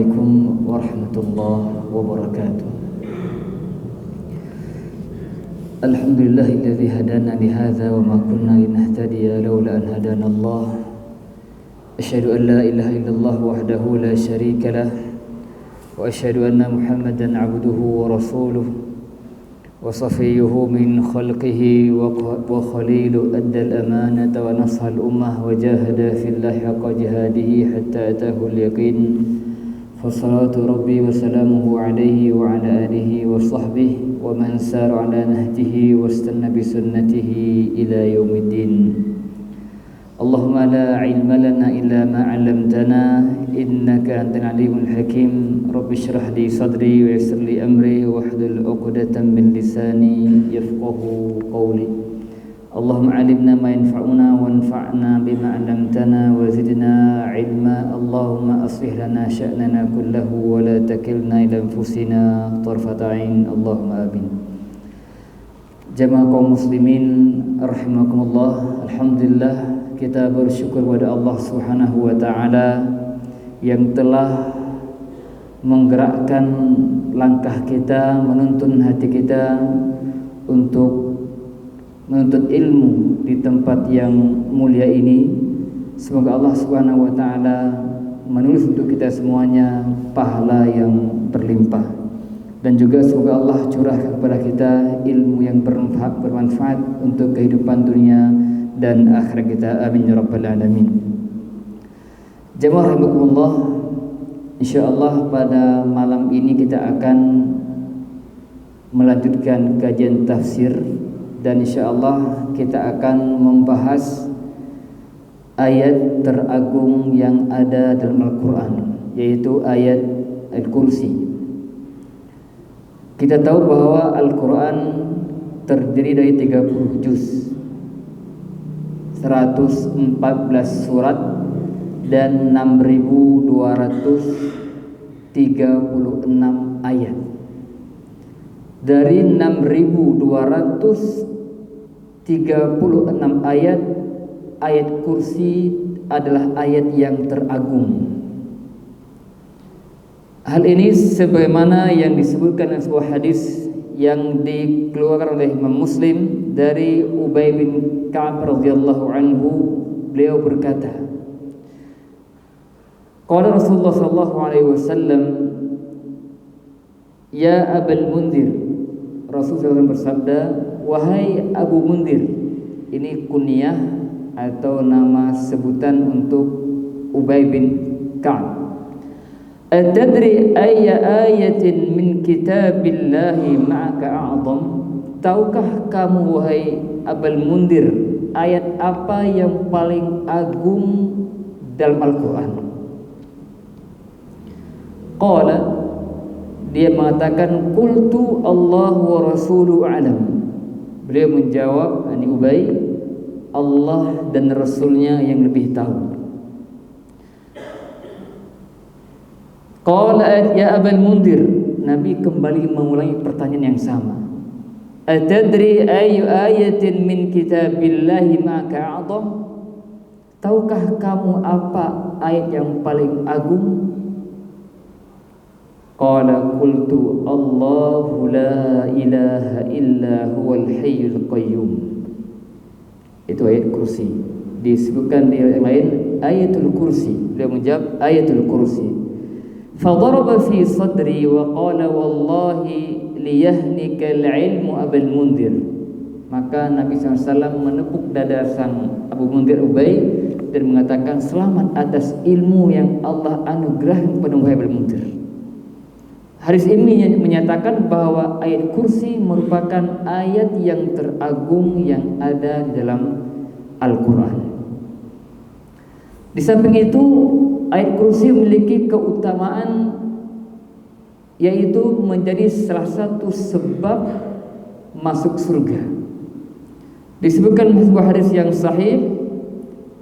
Assalamualaikum warahmatullahi wabarakatuh. Alhamdulillahilladzi hadana li hadza wa ma kunna linahtadiya laula an hadana Allah. Asyhadu an la ilaha illallah wahdahu la syarika lah wa asyhadu anna Muhammadan 'abduhu wa rasuluh wa safiyyuhu min khalqihi wa khaliluhu addal amanata wa nashal ummah wa jahada fillahi haqqa jihadihi hatta atahu al-yaqin. Fassalatu rabbi wa salamuhu alaihi wa ala alihi wa sahbihi wa man sara ala nahjihi wa istanna bi sunnatihi ila yaumiddin. Allahumma la ilma lana illa ma 'allamtana innaka antal alimul hakim. Rabbi shrah li sadri wa yassir li amri wahlul 'uqdatam min lisani yafqahu qawli. Allahumma 'allimna ma yanfa'una wanfa'na bima 'allamtana wa zidna 'ilma. Allahumma aslih lana sya'nana kullahu wa la takilna ila anfusina tarfata 'ain. Allahumma amin. Jamaah kaum muslimin rahimakumullah, alhamdulillah kita bersyukur kepada Allah Subhanahu wa taala yang telah menggerakkan langkah kita, menuntun hati kita untuk menuntut ilmu di tempat yang mulia ini. Semoga Allah Subhanahu wa taala menulis untuk kita semuanya pahala yang berlimpah, dan juga semoga Allah curahkan kepada kita ilmu yang bermanfaat untuk kehidupan dunia dan akhirat kita, amin ya rabbal alamin. Jemaah rahimakumullah, insyaallah pada malam ini kita akan melanjutkan kajian tafsir, dan insyaallah kita akan membahas ayat teragung yang ada dalam Al-Quran, yaitu ayat Al-Kursi. Kita tahu bahwa Al-Quran terdiri dari 30 juz, 114 surat dan 6.236 ayat. Dari 6.236 ayat, ayat kursi adalah ayat yang teragung. Hal ini sebagaimana yang disebutkan dalam sebuah hadis yang dikeluarkan oleh Imam Muslim dari Ubay bin Ka'ab radhiyallahu anhu. Beliau berkata, qala Rasulullah sallallahu alaihi wasallam, ya Abul Mundir. Rasulullah bersabda, wahai Abu Mundir. Ini kunyah atau nama sebutan untuk Ubay bin Ka'ab. Atadri ayya ayatin min kitabillahi ma'aka a'zam? Tahukah kamu wahai Abul Mundir, ayat apa yang paling agung dalam Al-Quran? Qala, dia mengatakan, qultu Allah wa rasuluhu a'lam. Beliau menjawab, ani Ubay, Allah dan Rasulnya yang lebih tahu. Qala ya Abul Mundir, Nabi kembali mengulangi pertanyaan yang sama. Atadri ayu ayatin min kitabillahi ma'aka a'zam? Tahukah kamu apa ayat yang paling agung? Qala qultu Allahu la ilaha illa huwal hayyul qayyum. Itu ayat kursi. Disebutkan di yang lain ayatul kursi. Beliau menjawab ayatul kursi. Fadaraba fi sadri wa qala wallahi liyahnikal ilmu Abul Mundir. Maka Nabi SAW menepuk dada sang Abu Mundir Ubay dan mengatakan, selamat atas ilmu yang Allah anugerahkan kepada Abul Mundir. Hadis ini menyatakan bahwa ayat kursi merupakan ayat yang teragung yang ada dalam Al-Quran. Di samping itu, ayat kursi memiliki keutamaan, yaitu menjadi salah satu sebab masuk surga. Disebutkan sebuah hadis yang sahih,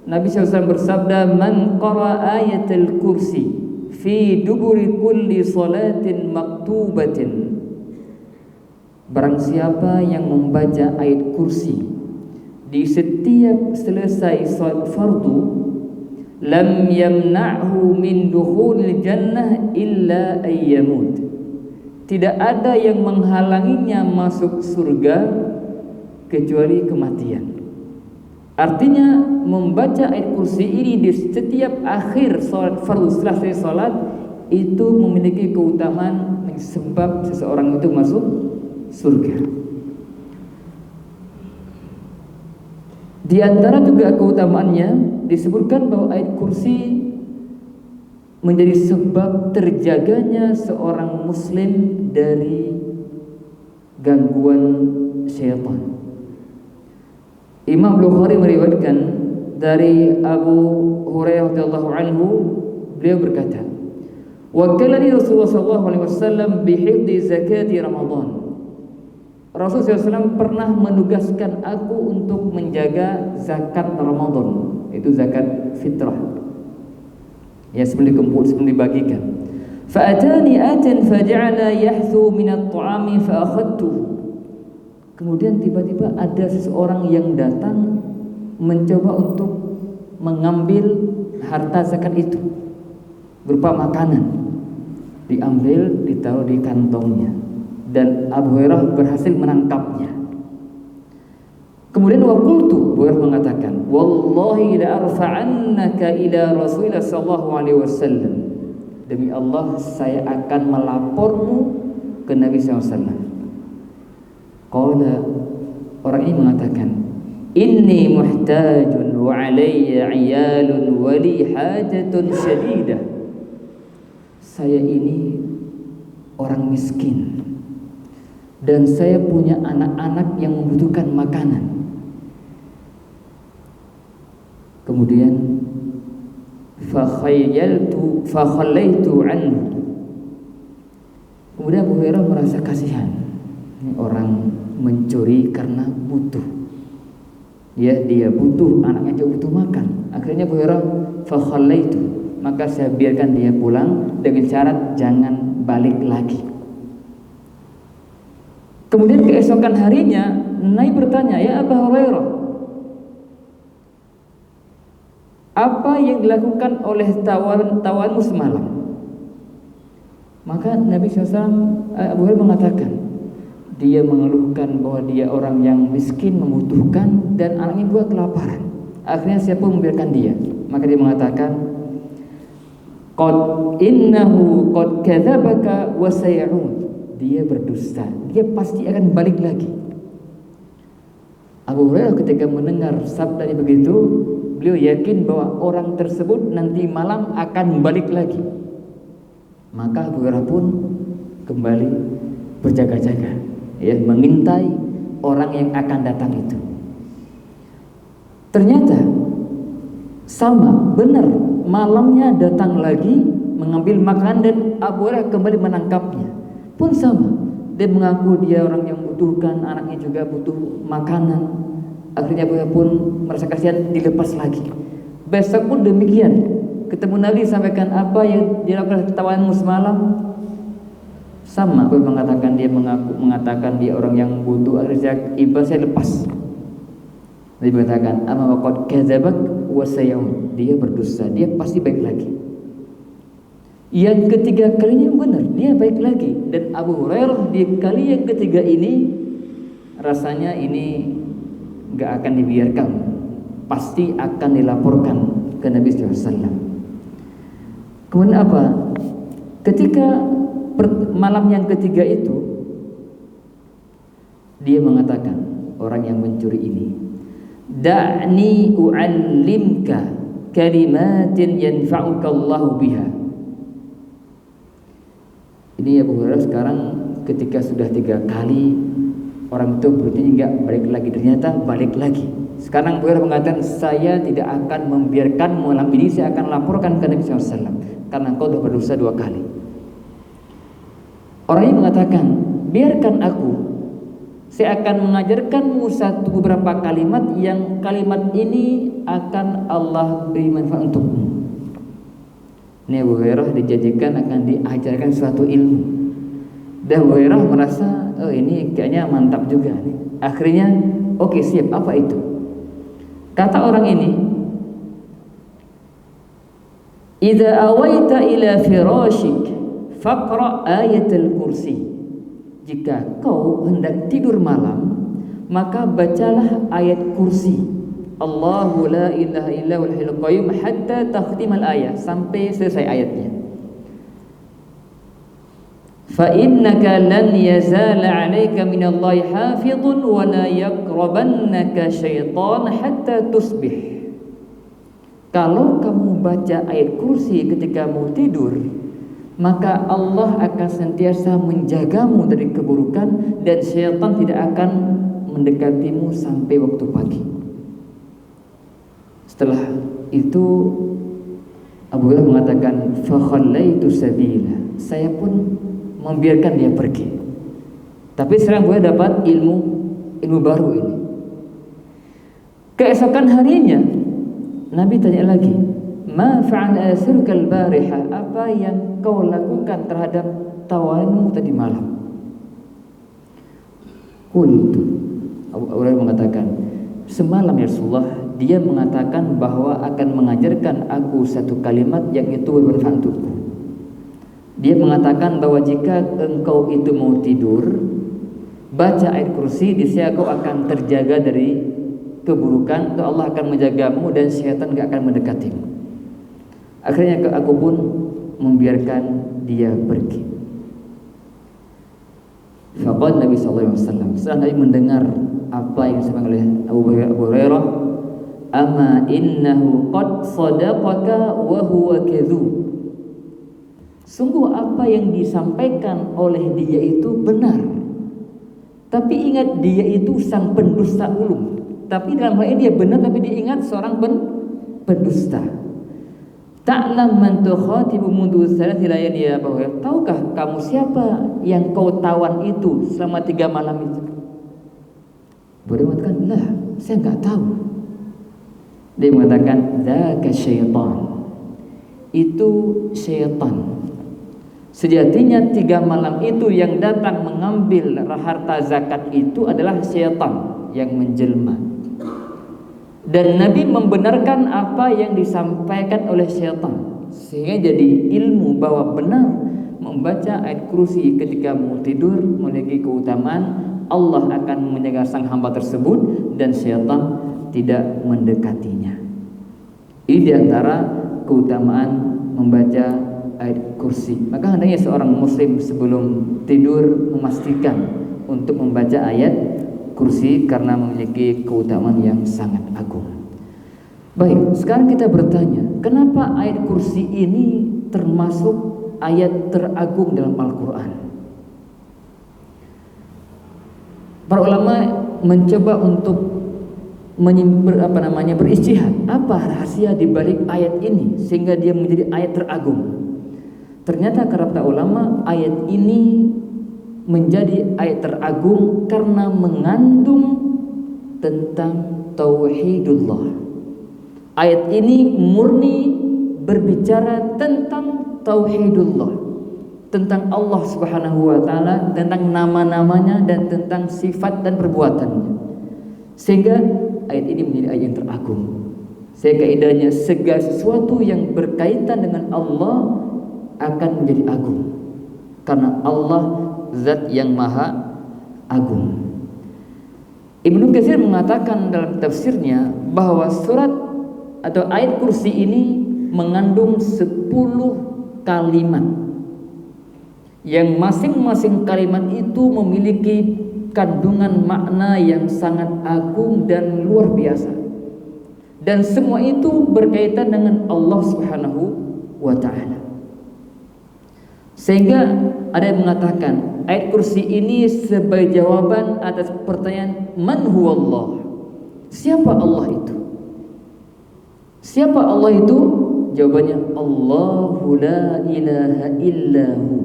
Nabi SAW bersabda, man qara ayatul kursi fi duburi kulli salatin maktubatin. Barang siapa yang membaca ayat kursi di setiap selesai salat fardu, lam yamna'hu min dukhulil jannah illa ayyamut. Tidak ada yang menghalanginya masuk surga kecuali kematian. Artinya membaca ayat kursi ini di setiap akhir salat fardu setelah selesai salat itu memiliki keutamaan sebab seseorang itu masuk surga. Di antara juga keutamaannya disebutkan bahwa ayat kursi menjadi sebab terjaganya seorang muslim dari gangguan syaitan. Imam Bukhari meriwayatkan dari Abu Hurairah radhiyallahu anhu, beliau berkata, "Wakilani Rasulullah sallallahu alaihi wasallam bihifdzi zakati Ramadan." Rasulullah SAW pernah menugaskan aku untuk menjaga zakat Ramadan, itu zakat fitrah. Ya, sebelum dibagikan. Fa'atani atan faja'ala yahthu min at-ta'ami fa akhadtuhu. Kemudian tiba-tiba ada seseorang yang datang mencoba untuk mengambil harta zakat itu berupa makanan. Diambil, ditaruh di kantongnya, dan Abu Hurairah berhasil menangkapnya. Kemudian waqultu, Abu Hurairah mengatakan, "Wallahi la arfa'annaka ila Rasulillah sallallahu alaihi wasallam." Demi Allah, saya akan melapormu ke Nabi SAW. Qala, orang ini mengatakan, "Inni muhtajun wa alayya 'iyalun wa li hajatun syadidah." Saya ini orang miskin dan saya punya anak-anak yang membutuhkan makanan. Kemudian fakhallaitu anhu. Kemudian Abu Hurairah merasa kasihan. Ini orang mencuri karena butuh. Ya, dia butuh, anaknya juga butuh makan. Akhirnya Abu Hurairah fakhallaitu, maka saya biarkan dia pulang dengan syarat jangan balik lagi. Kemudian keesokan harinya Nabi bertanya, "Ya Abu Hurairah, apa yang dilakukan oleh tawanmu semalam?" Maka Nabi SAW, Abu Hurairah mengatakan, dia mengeluhkan bahwa dia orang yang miskin, membutuhkan, dan anaknya juga kelaparan. Akhirnya saya pun membiarkan dia. Maka dia mengatakan, innahu qad kadzabaka wa say'ud. Dia berdusta, dia pasti akan balik lagi. Abu Hurairah ketika mendengar sabdanya begitu, beliau yakin bahwa orang tersebut nanti malam akan balik lagi. Maka Abu Hurairah pun kembali berjaga-jaga, ya, mengintai orang yang akan datang itu. Ternyata sama, benar, malamnya datang lagi mengambil makanan dan Abu Hurairah kembali menangkapnya. Pun sama, dia mengaku dia orang yang membutuhkan, anaknya juga butuh makanan. Akhirnya Abu Hurairah pun merasa kasihan, dilepas lagi. Besok pun demikian, ketemu Nabi sampaikan, apa yang dilakukan tawanmu semalam? Sama, Abu mengatakan, dia mengatakan dia orang yang butuh. Akhirnya ibadah saya lepas. Nabi mengatakan, amma waqad kadzabak wa sayyaun. Dia berdosa, dia pasti baik lagi. Yang ketiga kalinya benar, dia baik lagi. Dan Abu Hurairah di kali yang ketiga ini rasanya ini gak akan dibiarkan, pasti akan dilaporkan ke Nabi SAW. Kemudian apa? Ketika malam yang ketiga itu, dia mengatakan, orang yang mencuri ini, da'ni u'allimka kalimatin yanfa'uka Allahu biha. Ini Abu Hurairah sekarang ketika sudah 3 kali orang itu berarti enggak balik lagi, ternyata balik lagi. Sekarang Abu Hurairah mengatakan, saya tidak akan membiarkan malam ini, saya akan laporkan ke Nabi SAW karena engkau sudah berdosa 2 kali. Orang ini mengatakan, biarkan aku, saya akan mengajarkanmu beberapa kalimat yang kalimat ini akan Allah beri manfaat untukmu. Ini Abu Hurairah dijanjikan akan diajarkan suatu ilmu. Dan Abu Hurairah merasa, oh ini kayaknya mantap juga nih. Akhirnya, oke, siap, apa itu? Kata orang ini, Idza awaita ila firashik faqra ayatul kursi. Jika kau hendak tidur malam, maka bacalah ayat kursi. Allahu la ilaha illa huwal hayyul qayyum hatta takhtimal ayat, sampai selesai ayatnya. Fa innaka lan yazala 'alaika minallahi hafizun wa la yaqrabannaka syaitan hatta tusbih. Kalau kamu baca ayat kursi ketika mau tidur, maka Allah akan senantiasa menjagamu dari keburukan dan syaitan tidak akan mendekatimu sampai waktu pagi. Setelah itu Abu Hurairah mengatakan, fa khallaitu sabila, saya pun membiarkan dia pergi. Tapi sekarang gue dapat ilmu baru ini. Keesokan harinya Nabi tanya lagi, ma fa'ala asirukal bariha, apa yang kau lakukan terhadap tawaranmu tadi malam? Qultu, Abu Hurairah mengatakan, semalam ya Rasulullah, dia mengatakan bahwa akan mengajarkan aku satu kalimat yang itu bermanfaat untukku. Dia mengatakan bahwa jika engkau itu mau tidur, baca ayat kursi, niscaya kau akan terjaga dari keburukan, atau Allah akan menjagamu dan syaitan gak akan mendekatimu. Akhirnya aku pun membiarkan dia pergi. Faqala Nabi sallallahu alaihi wasallam, setelah Nabi mendengar apa yang disampaikan oleh Abu Hurairah, ama innahu qad sadaqaka wa huwa kadzub. Sungguh apa yang disampaikan oleh dia itu benar. Tapi ingat, dia itu sang pendusta ulung. Tapi dalam hal ini dia benar, tapi diingat seorang pendusta. Ta'lam man tukhatibu mundu thalath layal ya Abu Hurairah. Tahukah kamu siapa yang kau tawan itu selama 3 malam itu? Boleh mengatakan, lah, saya enggak tahu. Dia mengatakan, dzaka syaitan. Itu syaitan. Sejatinya 3 malam itu yang datang mengambil harta zakat itu adalah syaitan yang menjelma. Dan Nabi membenarkan apa yang disampaikan oleh syaitan, sehingga jadi ilmu bahwa benar membaca ayat kursi ketika mau tidur memiliki keutamaan. Allah akan menjaga sang hamba tersebut dan syaitan tidak mendekatinya. Ini diantara keutamaan membaca ayat kursi. Maka hendaknya seorang muslim sebelum tidur memastikan untuk membaca ayat kursi karena memiliki keutamaan yang sangat agung. Baik, sekarang kita bertanya, kenapa ayat kursi ini termasuk ayat teragung dalam Al-Quran? Para ulama mencoba untuk beristihad, apa rahasia di balik ayat ini sehingga dia menjadi ayat teragung. Ternyata kata ulama, ayat ini menjadi ayat teragung karena mengandung tentang tauhidullah. Ayat ini murni berbicara tentang tauhidullah, tentang Allah Subhanahu wa taala, tentang nama-namanya dan tentang sifat dan perbuatannya. Sehingga ayat ini menjadi ayat yang teragung. Sehingga kaidahnya segala sesuatu yang berkaitan dengan Allah akan menjadi agung, karena Allah zat yang maha agung. Ibnu Katsir mengatakan dalam tafsirnya bahwa surat atau ayat kursi ini mengandung 10 kalimat yang masing-masing kalimat itu memiliki kandungan makna yang sangat agung dan luar biasa, dan semua itu berkaitan dengan Allah Subhanahu wa ta'ala. Sehingga ada yang mengatakan ayat kursi ini sebagai jawaban atas pertanyaan man huwallah, siapa Allah itu? Siapa Allah itu? Jawabannya Allahu la ilaha illahu.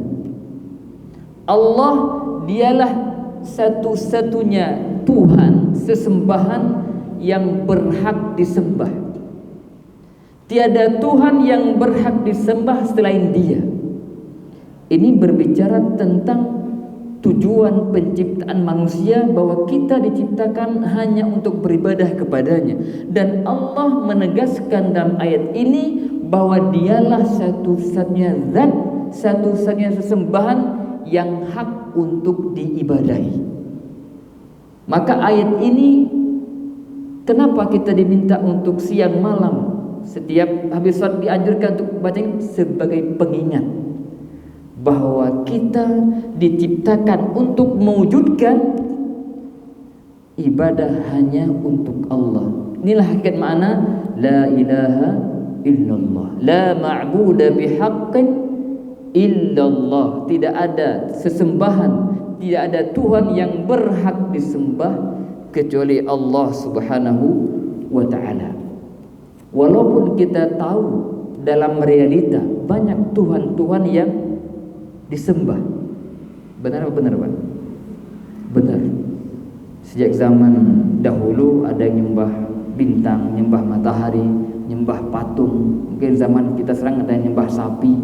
Allah dialah satu-satunya Tuhan, sesembahan yang berhak disembah. Tiada Tuhan yang berhak disembah selain Dia. Ini berbicara tentang tujuan penciptaan manusia, bahwa kita diciptakan hanya untuk beribadah kepadanya. Dan Allah menegaskan dalam ayat ini bahwa dialah satu-satunya zat, satu-satunya sesembahan yang hak untuk diibadahi. Maka ayat ini, kenapa kita diminta untuk siang malam setiap habis salat dianjurkan untuk baca sebagai pengingat bahwa kita diciptakan untuk mewujudkan ibadah hanya untuk Allah. Inilah hakikat makna la ilaha illallah, la ma'budu bihaqqin illallah. Tidak ada sesembahan, tidak ada Tuhan yang berhak disembah kecuali Allah Subhanahu wa ta'ala. Walaupun kita tahu dalam realita banyak Tuhan-Tuhan yang disembah. Benar apa benar, Pak? Benar. Sejak zaman dahulu ada yang nyembah bintang, nyembah matahari, nyembah patung. Mungkin zaman kita sekarang ada yang nyembah sapi,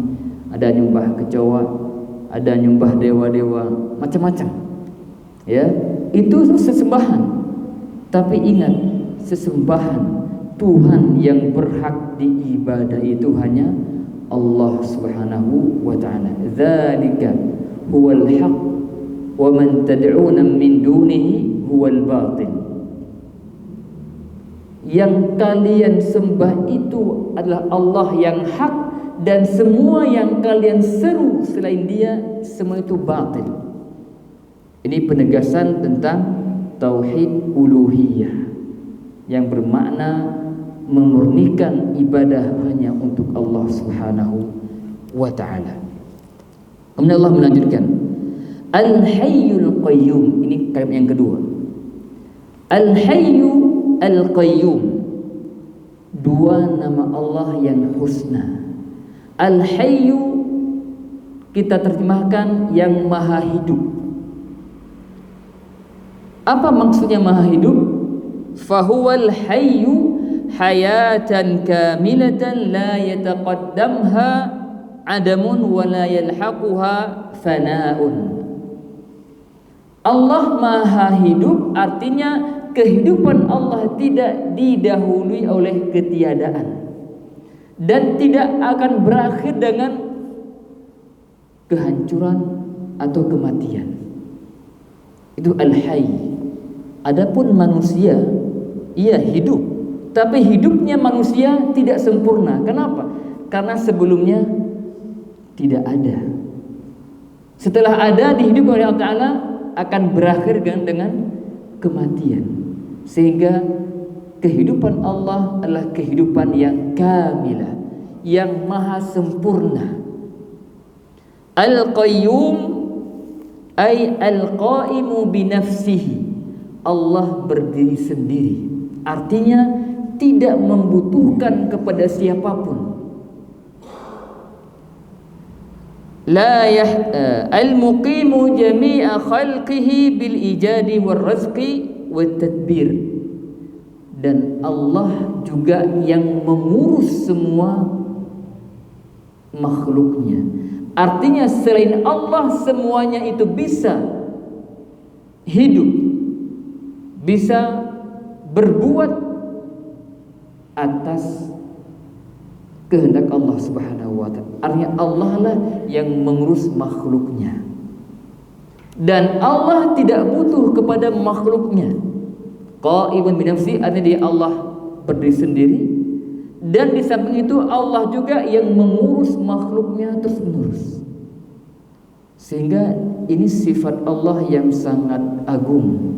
ada yang nyembah kecoa, ada yang nyembah dewa-dewa, macam-macam. Ya, itu sesembahan. Tapi ingat, sesembahan Tuhan yang berhak diibadah itu hanya Allah Subhanahu wa ta'ala. Dzalika huwal haq wa man tad'una min dunihi huwal batil. Yang kalian sembah itu adalah Allah yang hak, dan semua yang kalian seru selain Dia semua itu batil. Ini penegasan tentang tauhid uluhiyah yang bermakna memurnikan ibadah hanya untuk Allah Subhanahu wa ta'ala. Kemudian Allah melanjutkan Al-Hayyul Qayyum. Ini kalimat yang kedua. Al-Hayyu Al-Qayyum, dua nama Allah yang husna. Al-Hayyu kita terjemahkan yang maha hidup. Apa maksudnya maha hidup? Fahuwal hayyu hayatan kamilatan la yataqaddamha adamun wa la yalhaquha fana'un. Allah maha hidup artinya kehidupan Allah tidak didahului oleh ketiadaan dan tidak akan berakhir dengan kehancuran atau kematian. Itu al-hayy. Adapun manusia, ia hidup, tapi hidupnya manusia tidak sempurna. Kenapa? Karena sebelumnya tidak ada. Setelah ada, dihidupkan oleh Allah Ta'ala, akan berakhir dengan kematian. Sehingga kehidupan Allah adalah kehidupan yang kamilah, yang maha sempurna. Al-Qayyum ay al-Qaimu binafsihi. Allah berdiri sendiri, artinya tidak membutuhkan kepada siapapun. Al-muqimu jami'a khalqihi bil ijadi war rizqi wat tadbir. Dan Allah juga yang mengurus semua makhluknya. Artinya selain Allah semuanya itu bisa hidup, bisa berbuat atas kehendak Allah Subhanahu wa ta'ala. Artinya Allah lah yang mengurus makhluknya, dan Allah tidak butuh kepada makhluknya. Qaimun bi nafsi, artinya dia Allah berdiri sendiri, dan di samping itu Allah juga yang mengurus makhluknya terus menerus. Sehingga ini sifat Allah yang sangat agung.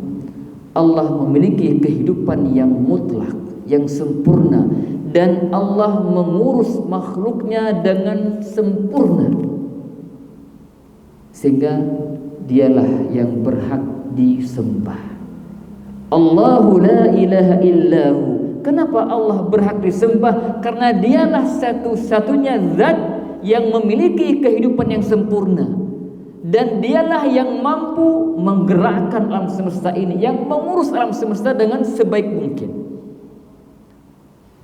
Allah memiliki kehidupan yang mutlak, yang sempurna, dan Allah mengurus makhluknya dengan sempurna, sehingga dialah yang berhak disembah. Allahu la ilaha illahu. Kenapa Allah berhak disembah? Karena dialah satu-satunya zat yang memiliki kehidupan yang sempurna, dan dialah yang mampu menggerakkan alam semesta ini, yang mengurus alam semesta dengan sebaik mungkin.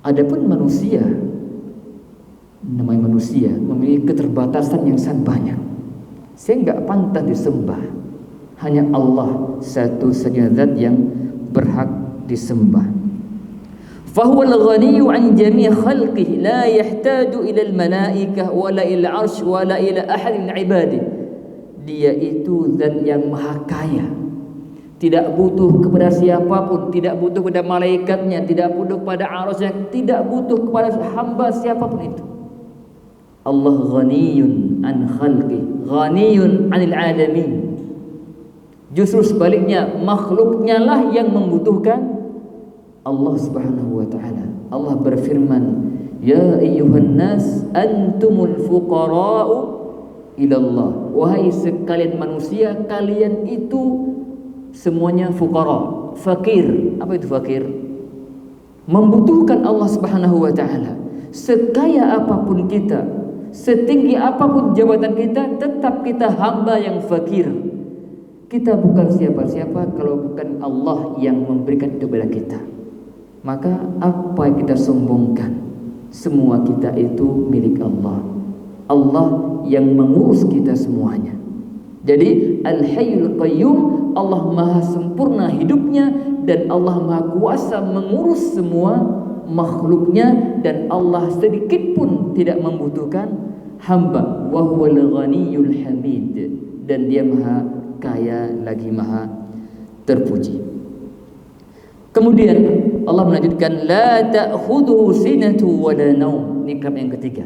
Adapun manusia, namanya manusia memiliki keterbatasan yang sangat banyak, sehingga pantas disembah. Hanya Allah satu-satunya zat yang berhak disembah. Fahuwa al-ghaniyyu 'an jami' khalqihi la yahtaju ila al-malaikah wala ila al-'arsy wala ila ahad min 'ibadihi. Dia itu zat yang maha kaya, tidak butuh kepada siapapun, tidak butuh kepada malaikatnya, tidak butuh kepada arasnya, tidak butuh kepada hamba siapapun itu. Allah ghaniyun an khalqi, ghaniyun 'anil 'alamin. Justru sebaliknya, makhluknya lah yang membutuhkan Allah Subhanahu wa taala. Allah berfirman, "Ya ayyuhan nas antumul fuqara'u ila Allah." Wahai sekalian manusia, kalian itu semuanya fuqara, fakir. Apa itu fakir? Membutuhkan Allah Subhanahu wa taala. Sekaya apapun kita, setinggi apapun jabatan kita, tetap kita hamba yang fakir. Kita bukan siapa-siapa kalau bukan Allah yang memberikan itu kepada kita. Maka apa yang kita sombongkan? Semua kita itu milik Allah. Allah yang mengurus kita semuanya. Jadi Al-Hayyul Qayyum, Allah maha sempurna hidupnya dan Allah maha kuasa mengurus semua makhluknya, dan Allah sedikit pun tidak membutuhkan hamba. Wa huwal ghaniyyul hamid, dan dia maha kaya lagi maha terpuji. Kemudian Allah melanjutkan, la ta'khudhuhu sinatu wala naum. Nikam yang ketiga,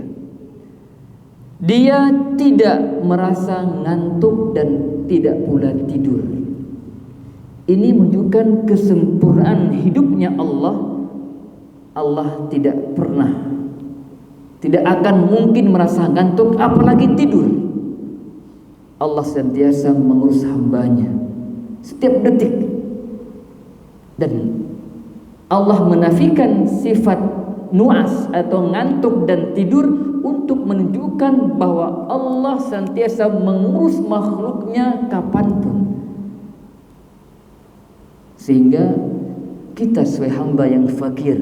dia tidak merasa ngantuk dan tidak pula tidur. Ini menunjukkan kesempurnaan hidupnya Allah. Allah tidak pernah, tidak akan mungkin merasa ngantuk apalagi tidur. Allah senantiasa mengurus hambanya setiap detik. Dan Allah menafikan sifat nu'as atau ngantuk dan tidur untuk menunjukkan bahwa Allah senantiasa mengurus makhluknya kapanpun. Sehingga kita sebagai hamba yang fakir,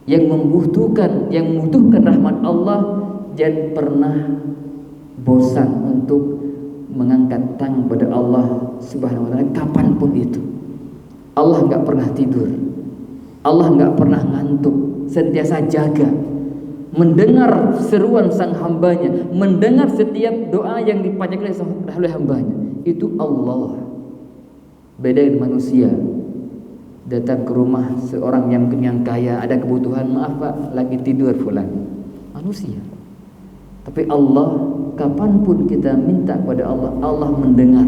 yang membutuhkan rahmat Allah, jangan pernah bosan untuk mengangkat tangan pada Allah Subhanahu wa taala kapanpun itu. Allah enggak pernah tidur, Allah enggak pernah ngantuk, sentiasa jaga, mendengar seruan sang hambanya, mendengar setiap doa yang dipanjatkan oleh hambanya. Itu Allah. Beda dengan manusia. Datang ke rumah seorang yang kaya, ada kebutuhan, maaf Pak, lagi tidur fulan. Manusia. Tapi Allah, kapanpun kita minta kepada Allah, Allah mendengar,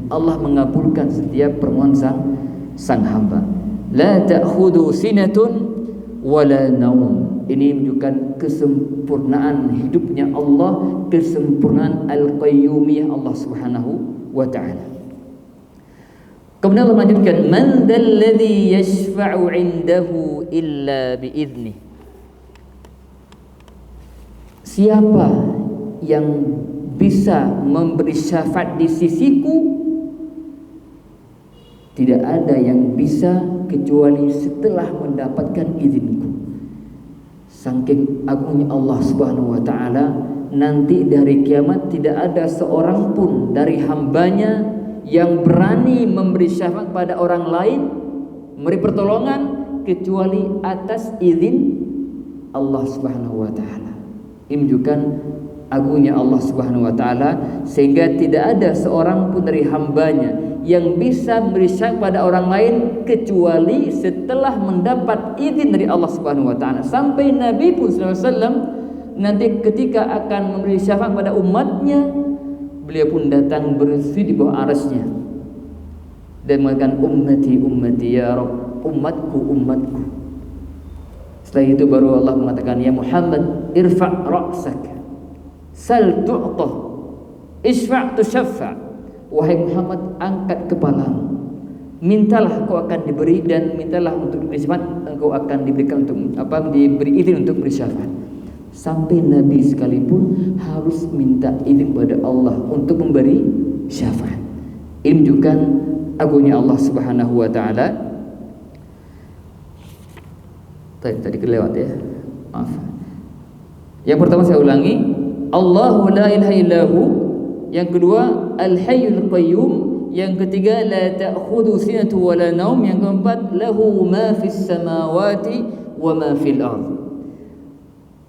Allah mengabulkan setiap permohonan sang hamba. La ta'khudhu sinatun wala naum. Ini menunjukkan kesempurnaan hidupnya Allah, kesempurnaan al-qayyumiyah Allah Subhanahu wa taala. Kemudian Allah melanjutkan, man dzalladzi yashfa'u 'indahu illa bi'idznih. Siapa yang bisa memberi syafaat di sisiku? Tidak ada yang bisa kecuali setelah mendapatkan izinku. Saking agungnya Allah Subhanahu wa taala, nanti dari kiamat tidak ada seorang pun dari hambanya yang berani memberi syafaat pada orang lain, memberi pertolongan, kecuali atas izin Allah Subhanahu wa taala. Ini menunjukkan agungnya Allah Subhanahu wa taala, sehingga tidak ada seorang pun dari hambanya yang bisa memberi syafaat pada orang lain kecuali setelah mendapat izin dari Allah Subhanahu wa taala. Sampai Nabi pun sallallahu alaihi wasallam nanti ketika akan memberi syafaat pada umatnya, beliau pun datang bersujud di bawah arasnya dan mengatakan, ummati ummati ya Rabb, umatku umatku. Setelah itu baru Allah mengatakan, ya Muhammad, irfa' ra'sak, sal tu'tah, isfa' tusyaffa'. Wahai Muhammad, angkat kepalamu, mintalah kau akan diberi, dan mintalah untuk diberi syafaat, engkau akan diberikan untuk diberi izin untuk beri syafaat. Sampai Nabi sekalipun harus minta izin kepada Allah untuk memberi syafaat. Ini menunjukkan agungnya Allah Subhanahu wa taala. Tadi kelewat ya. Maaf. Yang pertama saya ulangi, Allahu la ilaha illahu. Yang kedua, Al-Hayyul Qayyum. Yang ketiga, la ta'khudhu sinatu wa la naum. Yang keempat, lahu ma fis samawati wa ma fil ardh.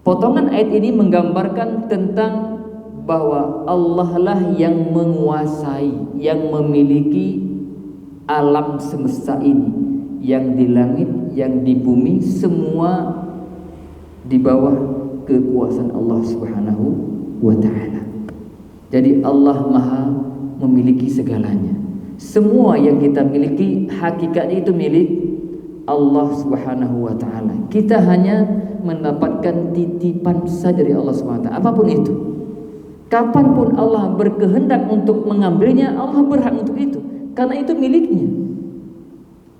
Potongan ayat ini menggambarkan tentang bahwa Allah lah yang menguasai, yang memiliki alam semesta ini, yang di langit, yang di bumi, semua di bawah kekuasaan Allah Subhanahu wa ta'ala. Jadi Allah Maha memiliki segalanya. Semua yang kita miliki hakikatnya itu milik Allah Subhanahu wa ta'ala. Kita hanya mendapatkan titipan saja dari Allah Subhanahu wa ta'ala, apapun itu. Kapanpun Allah berkehendak untuk mengambilnya, Allah berhak untuk itu, karena itu miliknya.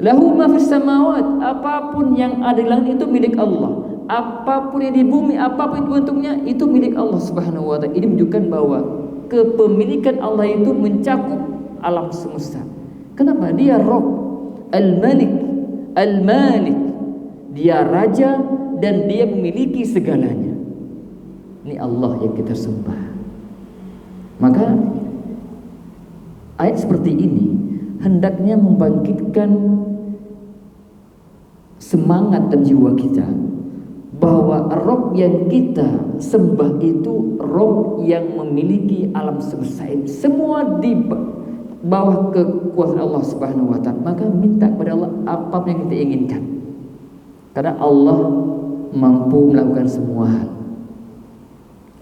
Lahu ma fis samawat, apapun yang ada di langit itu milik Allah. Apapun yang di bumi, apapun itu bentuknya, itu milik Allah Subhanahu wa ta'ala. Ini menunjukkan bahwa kepemilikan Allah itu mencakup alam semesta. Kenapa? Dia Rabb, Al-Malik, Al-Malik. Dia raja dan dia memiliki segalanya. Ini Allah yang kita sembah. Maka ayat seperti ini hendaknya membangkitkan semangat dan jiwa kita bahwa Rabb yang kita sembah itu Rabb yang memiliki alam semesta ini, semua di bawah kekuasaan Allah Subhanahu wa ta'ala. Maka minta kepada Allah apa yang kita inginkan, karena Allah mampu melakukan semua hal.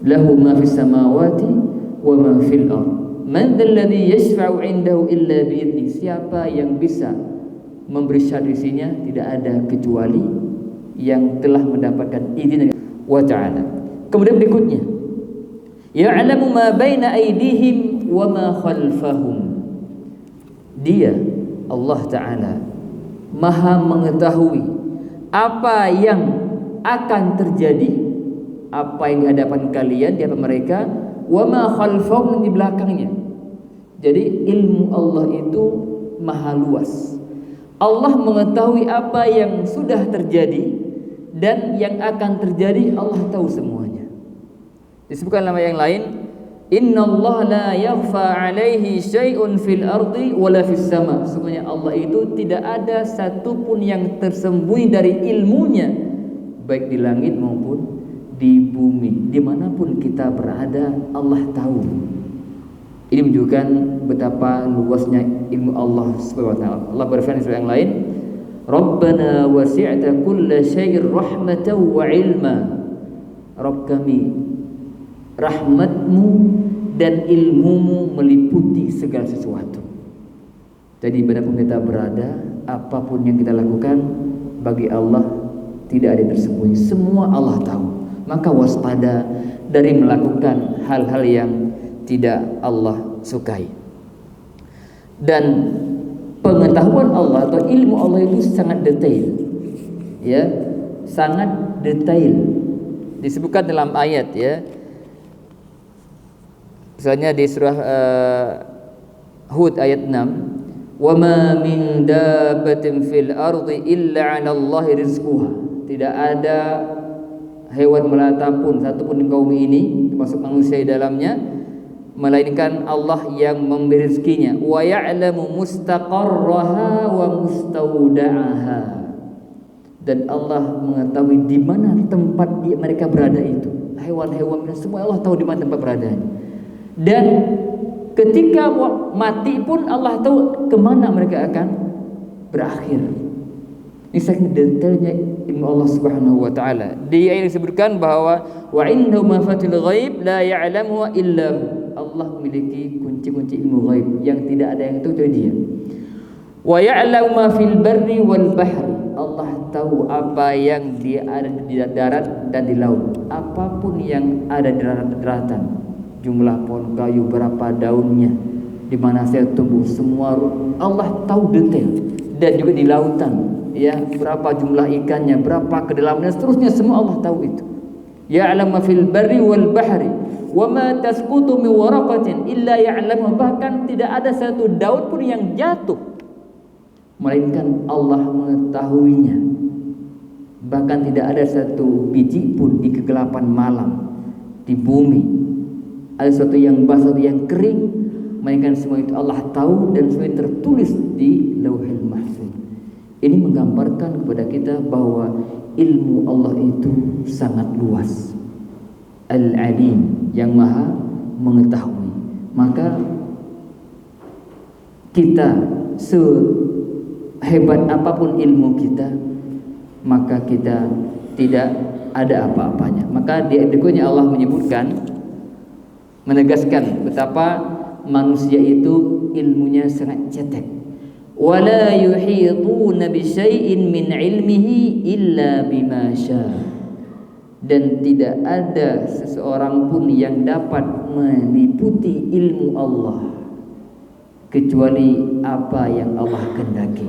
Lahu ma fis samawati wa ma fil ardh. Man dzalladzi yashfa'u 'indahu illa bi'idzni. Siapa yang bisa memberi syahadat di sisinya? Tidak ada kecuali yang telah mendapatkan izin dari wa ta'ala. Kemudian berikutnya, ya'lamu ma baina aydihim wa ma khalfahum. Dia Allah Ta'ala Maha mengetahui apa yang akan terjadi, apa yang di hadapan kalian, di hadapan mereka, wa ma khalfahum, di belakangnya. Jadi ilmu Allah itu maha luas. Allah mengetahui apa yang sudah terjadi dan yang akan terjadi, Allah tahu semuanya. Disebutkan dalam ayat yang lain, innallaha la yakhfa 'alaihi syai'un fil ardi wala fis sama. Sebenarnya Allah itu tidak ada satupun yang tersembunyi dari ilmunya, baik di langit maupun di bumi. Dimanapun kita berada, Allah tahu. Ini menunjukkan betapa luasnya ilmu Allah Subhanahu wa ta'ala. Allah berfirman di surah yang lain, Rabbana wasi'ta kulla syai'in rahmatan wa ilma. Rabb kami, rahmatmu dan ilmumu meliputi segala sesuatu. Jadi dimanapun kita berada, apapun yang kita lakukan, bagi Allah tidak ada yang tersembunyi. Semua Allah tahu. Maka waspada dari melakukan hal-hal yang tidak Allah sukai. Dan pengetahuan Allah atau ilmu Allah itu sangat detail, ya, sangat detail. Disebutkan dalam ayat, ya, misalnya di surah Hud ayat 6, wa ma min dabbatin fil ardi illa 'ala Allahi rizquha. Tidak ada hewan melata pun satupun di kaum ini, termasuk manusia di dalamnya, melainkan Allah yang memberi rezekinya. Wa ya'lamu mustaqarraha wa mustawda'aha. Dan Allah mengetahui di mana tempat mereka berada itu. Hewan-hewan semua Allah tahu di mana tempat beradanya. Dan ketika mati pun Allah tahu kemana mereka akan berakhir. Ini saking detailnya ilmu Allah Subhanahu wa ta'ala. Di ayat disebutkan bahwa wa indahu mafatihul ghaib la ya'lamuha illa hu. Allah memiliki kunci-kunci ilmu ghaib yang tidak ada yang tahu kecuali Dia. Wa ya'lamu ma fil barri wal bahri. Allah tahu apa yang ada di darat dan di laut. Apapun yang ada di daratan, jumlah pohon kayu, berapa daunnya, di mana saya tumbuh, semua Allah tahu detail. Dan juga di lautan, ya, berapa jumlah ikannya, berapa kedalamannya, seterusnya semua Allah tahu itu. Ya'lamu fil barri wal bahri wa ma tasqutu min waraqatin illa ya'lamu. Bahkan tidak ada satu daun pun yang jatuh melainkan Allah mengetahuinya. Bahkan tidak ada satu biji pun di kegelapan malam di bumi, ada sesuatu yang basah, sesuatu yang kering, melainkan semua itu Allah tahu dan semua itu tertulis di Lauhul Mahfuz. Ini menggambarkan kepada kita bahwa ilmu Allah itu sangat luas. Al-Alim, yang maha mengetahui. Maka kita sehebat apapun ilmu kita, maka kita tidak ada apa-apanya. Maka di ayat berikutnya Allah menegaskan betapa manusia itu ilmunya sangat cetek. Wala yuhituna bi syai'in min ilmihi illa bima syaa. Dan tidak ada seseorang pun yang dapat meliputi ilmu Allah kecuali apa yang Allah kehendaki.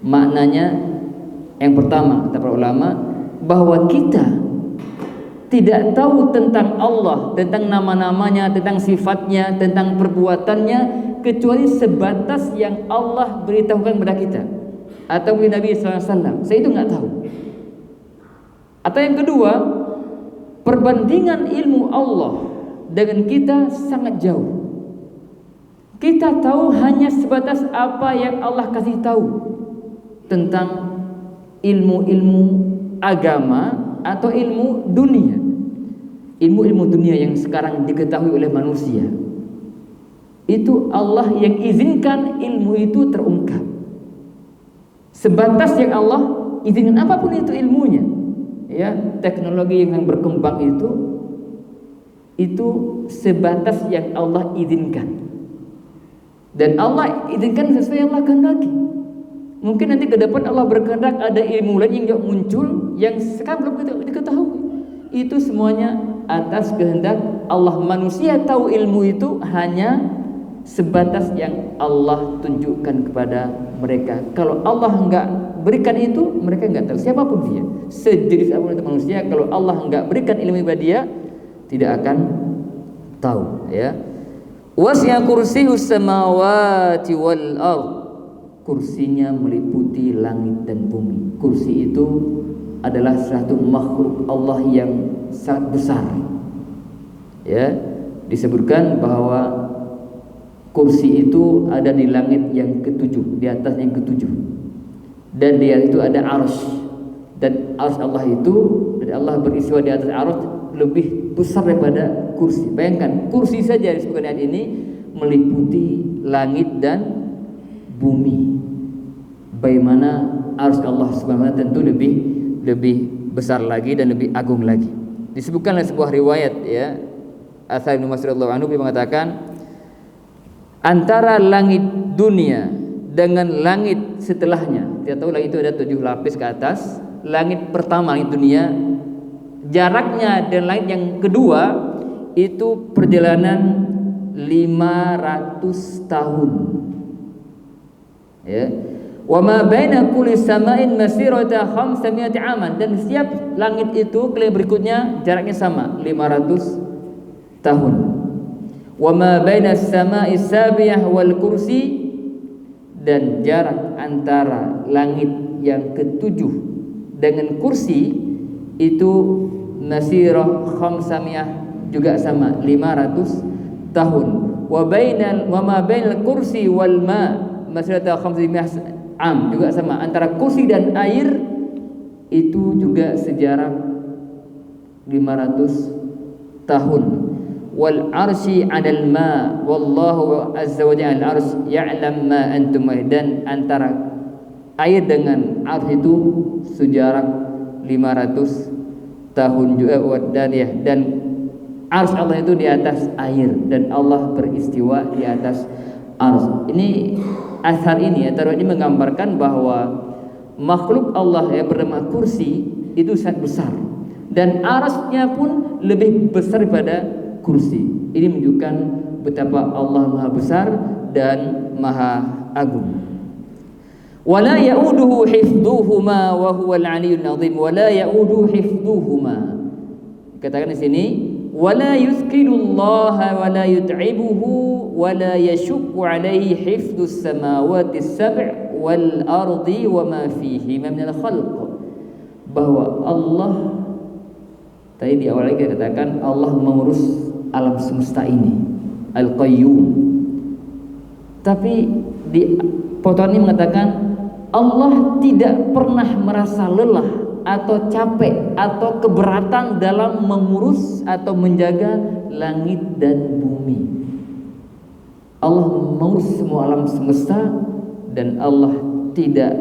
Maknanya yang pertama kata para ulama, bahwa kita tidak tahu tentang Allah, tentang nama-namanya, tentang sifatnya, tentang perbuatannya kecuali sebatas yang Allah beritahukan kepada kita atau Nabi SAW. Saya itu nggak tahu. Atau yang kedua, perbandingan ilmu Allah dengan kita sangat jauh. Kita tahu hanya sebatas apa yang Allah kasih tahu tentang ilmu-ilmu agama atau ilmu dunia. Ilmu-ilmu dunia yang sekarang diketahui oleh manusia, itu Allah yang izinkan ilmu itu terungkap. Sebatas yang Allah izinkan, apapun itu ilmunya, ya, teknologi yang berkembang itu sebatas yang Allah izinkan. Dan Allah izinkan sesuai yang Allah kehendaki. Mungkin nanti ke depan Allah berkehendak ada ilmu lain yang muncul yang sekarang belum diketahui. Itu semuanya atas kehendak Allah. Manusia tahu ilmu itu hanya sebatas yang Allah tunjukkan kepada mereka. Kalau Allah enggak berikan itu, mereka enggak tahu siapapun dia. Sejenis apapun itu manusia, kalau Allah enggak berikan ilmu kepada dia, tidak akan tahu, ya. Wasi'a kursiyyus samawati wal ardh. Kursinya meliputi langit dan bumi. Kursi itu adalah satu makhluk Allah yang sangat besar. Ya, disebutkan bahwa kursi itu ada di langit yang ketujuh, di atas yang ketujuh. Dan di atas itu ada arsy. Dan arsy Allah itu, dan Allah beristiwa di atas arsy lebih besar daripada kursi. Bayangkan, kursi saja disebutkan ayat ini meliputi langit dan bumi. Bagaimana arsy Allah Subhanahu wa taala tentu lebih besar lagi dan lebih agung lagi. Disebutkan dalam sebuah riwayat, ya, Atsar Ibnu Mas'ud radhiyallahu anhu mengatakan, antara langit dunia dengan langit setelahnya, kita tahu langit itu ada 7 lapis ke atas. Langit pertama, langit dunia, jaraknya dan langit yang kedua itu perjalanan 500 tahun. Ya. Wa ma baina kulli sama'in masirata 500 aman, dan setiap langit itu ke berikutnya jaraknya sama, 500 tahun. Wa ma baina as-sama'i sabiyah wal kursi, dan jarak antara langit yang ketujuh dengan kursi itu nasirah 500 juga sama, 500 tahun. Wa ma bainal kursi wal ma masirata 500 am, juga sama, antara kursi dan air itu juga sejarak 500 tahun. Wal arsy 'alal ma wallahu azza wa jalla al arsy ya'lam ma antum, dan antara air dengan arsy itu sejarak 500 tahun juga. Dan arsy Allah itu di atas air, dan Allah beristiwa di atas arsy. Ini asar ini, atau ini menggambarkan bahwa makhluk Allah yang bernama kursi itu sangat besar, dan arsy-nya pun lebih besar daripada kursi. Ini menunjukkan betapa Allah Maha besar dan Maha agung. Wala ya'uduhu hifdhuhuma wa huwal 'aliyyul 'azim. Wala ya'uduhu hifdhuhuma. Katakan di sini, wala yuzkirullaha wala yut'ibuhu wala yashukku 'alaihi hifdhus samawati as-sab' wal ardi wa ma fihi min al-khalq. Bahwa Allah, tadi di awal kita katakan Allah mengurus alam semesta ini, Al-Qayyum, Tapi di potongan ini mengatakan Allah tidak pernah merasa lelah atau capek atau keberatan dalam mengurus atau menjaga langit dan bumi. Allah mengurus semua alam semesta dan Allah tidak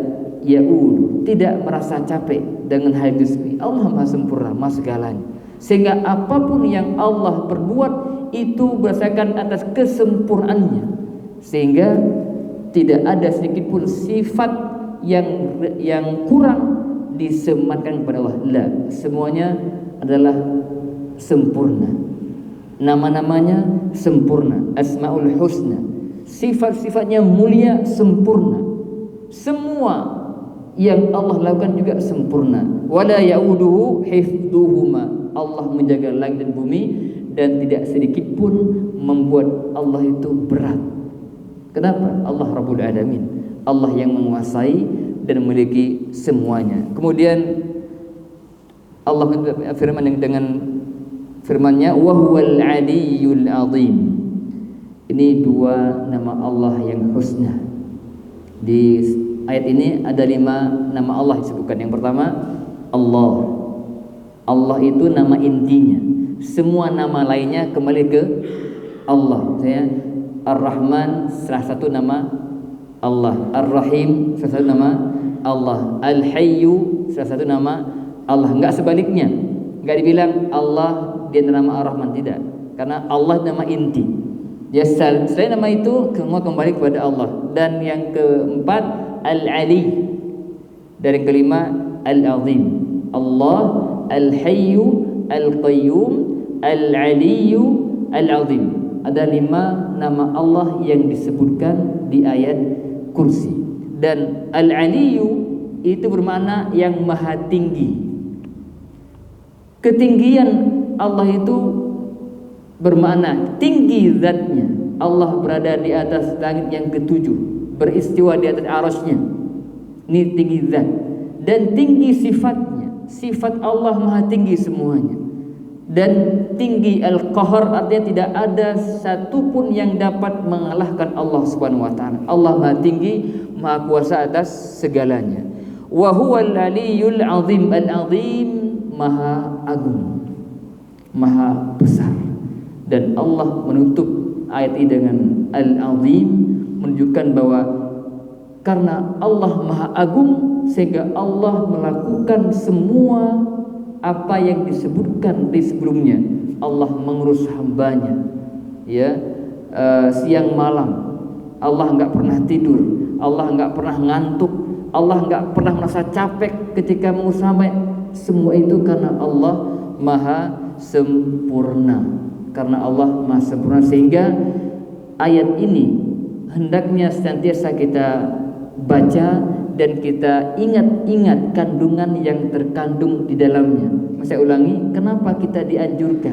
merasa capek dengan hal itu. Allah Maha sempurna, Maha segalanya. Sehingga apapun yang Allah perbuat itu berdasarkan atas kesempurnaannya. Sehingga tidak ada sedikit pun sifat yang kurang disematkan kepada Allah. La, semuanya adalah sempurna. Nama-namanya sempurna, Asmaul Husna. Sifat-sifatnya mulia, sempurna. Semua yang Allah lakukan juga sempurna. Wala ya'uduhu hifdhuhuma. Allah menjaga langit dan bumi dan tidak sedikit pun membuat Allah itu berat. Kenapa? Allah Rabbul Alamin. Allah yang menguasai dan memiliki semuanya. Kemudian Allah firman dengan firman-Nya wa huwal aliyyul azim. Ini dua nama Allah yang husna. Di ayat ini ada 5 nama Allah disebutkan. Yang pertama Allah. Allah itu nama intinya. Semua nama lainnya kembali ke Allah. Ar-Rahman salah satu nama Allah, Ar-Rahim salah satu nama Allah, Al-Hayyu salah satu nama Allah. Enggak sebaliknya. Enggak dibilang Allah dia nama Ar-Rahman, tidak. Karena Allah nama inti. Ya, selain nama itu semua kembali kepada Allah. Dan yang keempat Al-Ali. Dan yang kelima Al-Azim. Allah Al-Hayyu Al-Qayyum Al-Aliyyu Al-Azim. Ada 5 nama Allah yang disebutkan di ayat kursi. Dan Al-Aliyyu itu bermakna yang maha tinggi. Ketinggian Allah itu bermakna tinggi zatnya. Allah berada di atas langit yang ke-7, beristiwa di atas arasy-Nya. Ini tinggi zat. Dan tinggi sifatnya. Sifat Allah maha tinggi semuanya. Dan tinggi al-qahar, artinya tidak ada satupun yang dapat mengalahkan Allah Subhanahu wa taala. Allah maha tinggi, maha kuasa atas segalanya. Wa huwal aliyyul azim. Al-azim maha agung, maha besar. Dan Allah menutup ayat ini dengan al-azim, menunjukkan bahwa karena Allah maha agung sehingga Allah melakukan semua apa yang disebutkan di sebelumnya. Allah mengurus hambanya, ya, siang malam. Allah enggak pernah tidur, Allah enggak pernah ngantuk, Allah enggak pernah merasa capek ketika mengurus hamba. Semua itu karena Allah maha sempurna. Karena Allah maha sempurna, sehingga ayat ini hendaknya senantiasa kita baca dan kita ingat-ingat kandungan yang terkandung di dalamnya. Saya ulangi, kenapa kita dianjurkan?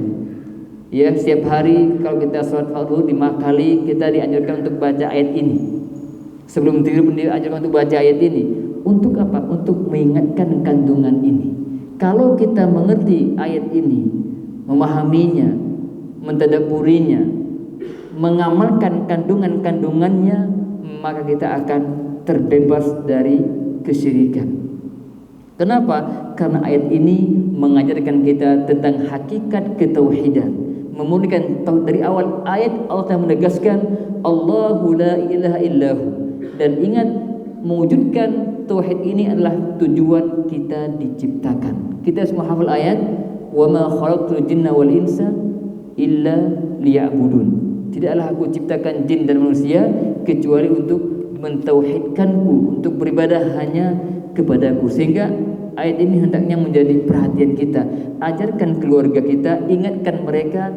Ya, setiap hari kalau kita sholat fardu 5 kali kita dianjurkan untuk baca ayat ini. Sebelum tidur pun dianjurkan untuk baca ayat ini. Untuk apa? Untuk mengingatkan kandungan ini. Kalau kita mengerti ayat ini, memahaminya, mentadabburinya, mengamalkan kandungan-kandungannya, maka kita akan terbebas dari kesyirikan. Kenapa? Karena ayat ini mengajarkan kita tentang hakikat ketauhidan, memurnikan tauhid. Dari awal ayat Allah telah menegaskan Allahu la ilaha illahu. Dan ingat, mewujudkan tauhid ini adalah tujuan kita diciptakan. Kita semua hafal ayat wa ma khalaqtul jinna wal insa illa liya'budun. Tidaklah aku ciptakan jin dan manusia kecuali untuk mentauhidkanku, untuk beribadah hanya kepadaku. Sehingga ayat ini hendaknya menjadi perhatian kita. Ajarkan keluarga kita, ingatkan mereka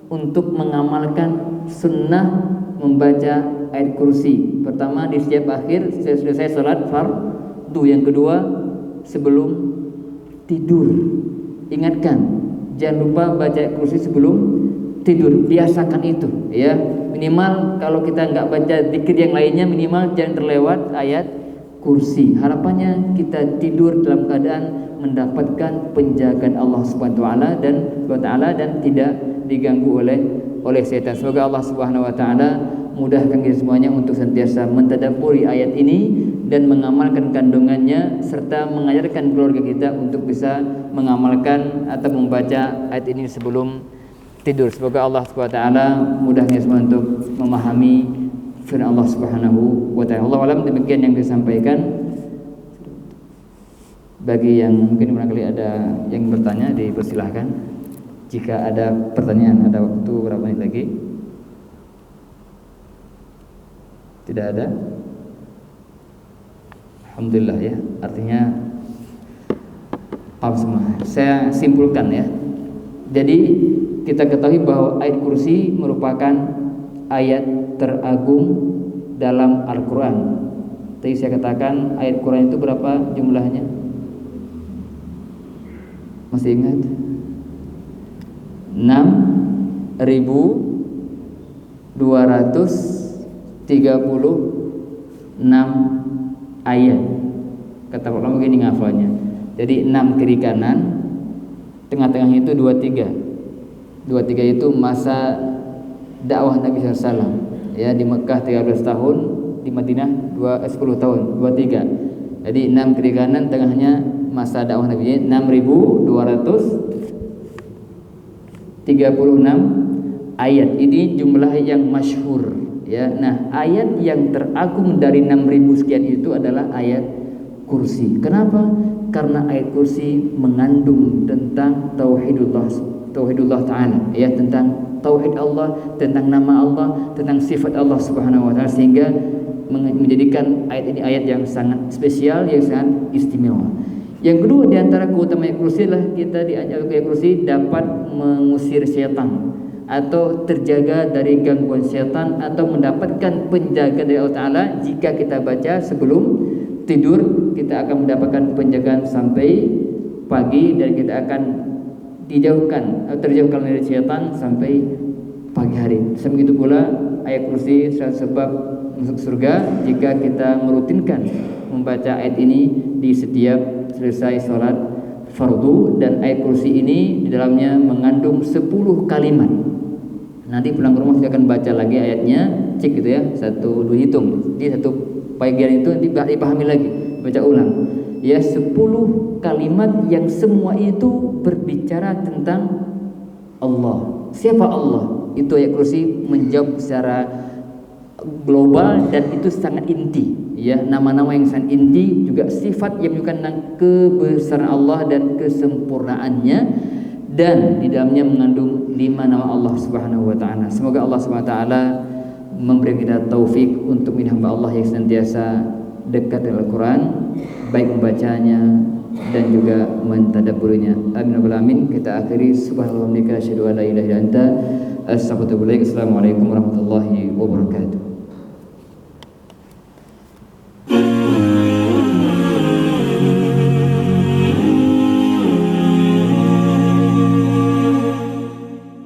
untuk mengamalkan sunnah membaca ayat kursi. Pertama di setiap akhir selesai salat fardu, yang kedua sebelum tidur. Ingatkan, jangan lupa baca ayat kursi sebelum tidur. Biasakan itu, ya. Minimal kalau kita nggak baca zikir yang lainnya, minimal jangan terlewat ayat kursi. Harapannya kita tidur dalam keadaan mendapatkan penjagaan Allah Subhanahu wa taala dan tidak diganggu oleh setan. Semoga Allah Subhanahu wa taala mudahkan kita semuanya untuk senantiasa mentadabburi ayat ini dan mengamalkan kandungannya, serta mengajarkan keluarga kita untuk bisa mengamalkan atau membaca ayat ini sebelum tidur. Semoga Allah Subhanahu wa taala mudahnya semua untuk memahami firman Allah Subhanahu wa taala. Wallahu alam, demikian yang disampaikan. Bagi yang mungkin barangkali ada yang bertanya, dipersilahkan. Jika ada pertanyaan, ada waktu berapa menit lagi? Tidak ada? Alhamdulillah ya. Artinya paham semua. Saya simpulkan ya. Jadi kita ketahui bahwa ayat kursi merupakan ayat teragung dalam Al-Quran. Tadi saya katakan ayat Quran itu berapa jumlahnya? Masih ingat? 6.236 ayat. Kata ulama begini ngafalnya. Jadi 6 kiri kanan, tengah-tengahnya itu 23. 23 itu masa dakwah Nabi SAW. Ya, di Mekah 13 tahun, di Madinah 10 tahun, 23. Jadi 6 kiri kanan, tengahnya masa dakwah Nabi, 6.236 ayat. Ini jumlah yang masyhur ya. Nah, ayat yang teragung dari 6.000 sekian itu adalah ayat kursi. Kenapa? Karena ayat kursi mengandung tentang tauhidullah ta'ala ya, tentang tauhid Allah, tentang nama Allah, tentang sifat Allah Subhanahu wa taala, sehingga menjadikan ayat ini ayat yang sangat spesial, yang sangat istimewa. Yang kedua, di antara keutamaan ayat kursi adalah kita di ayat kursi dapat mengusir syaitan atau terjaga dari gangguan syaitan atau mendapatkan penjagaan dari Allah Ta'ala. Jika kita baca sebelum tidur, kita akan mendapatkan penjagaan sampai pagi, dan kita akan dijauhkan atau terjauhkan dari syaitan sampai pagi hari. Begitu pula ayat kursi sebab masuk surga jika kita merutinkan membaca ayat ini di setiap selesai sholat fardu. Dan ayat kursi ini di dalamnya mengandung 10 kalimat. Nanti pulang ke rumah saya akan baca lagi ayatnya, cek gitu ya, 1, 2 hitung. Jadi satu bagian itu dipahami lagi, baca ulang. Ya, 10 kalimat yang semua itu berbicara tentang Allah. Siapa Allah? Itu ayat kursi menjawab secara global, dan itu sangat inti ya, nama-nama yang sangat inti, juga sifat yang menunjukkan tentang kebesaran Allah dan kesempurnaannya, dan di dalamnya mengandung 5 nama Allah Subhanahu wa taala. Semoga Allah Subhanahu wa taala memberi kita taufik untuk menjadi hamba Allah yang senantiasa dekat dengan Al-Quran, baik membacanya dan juga mentadabburinya. Amin wa amin. Kita akhiri subhanallah wa bihamdihi asyhadu an la ilaha illa anta astaghfiruka wa atubu ilaik. Assalamualaikum warahmatullahi wabarakatuh.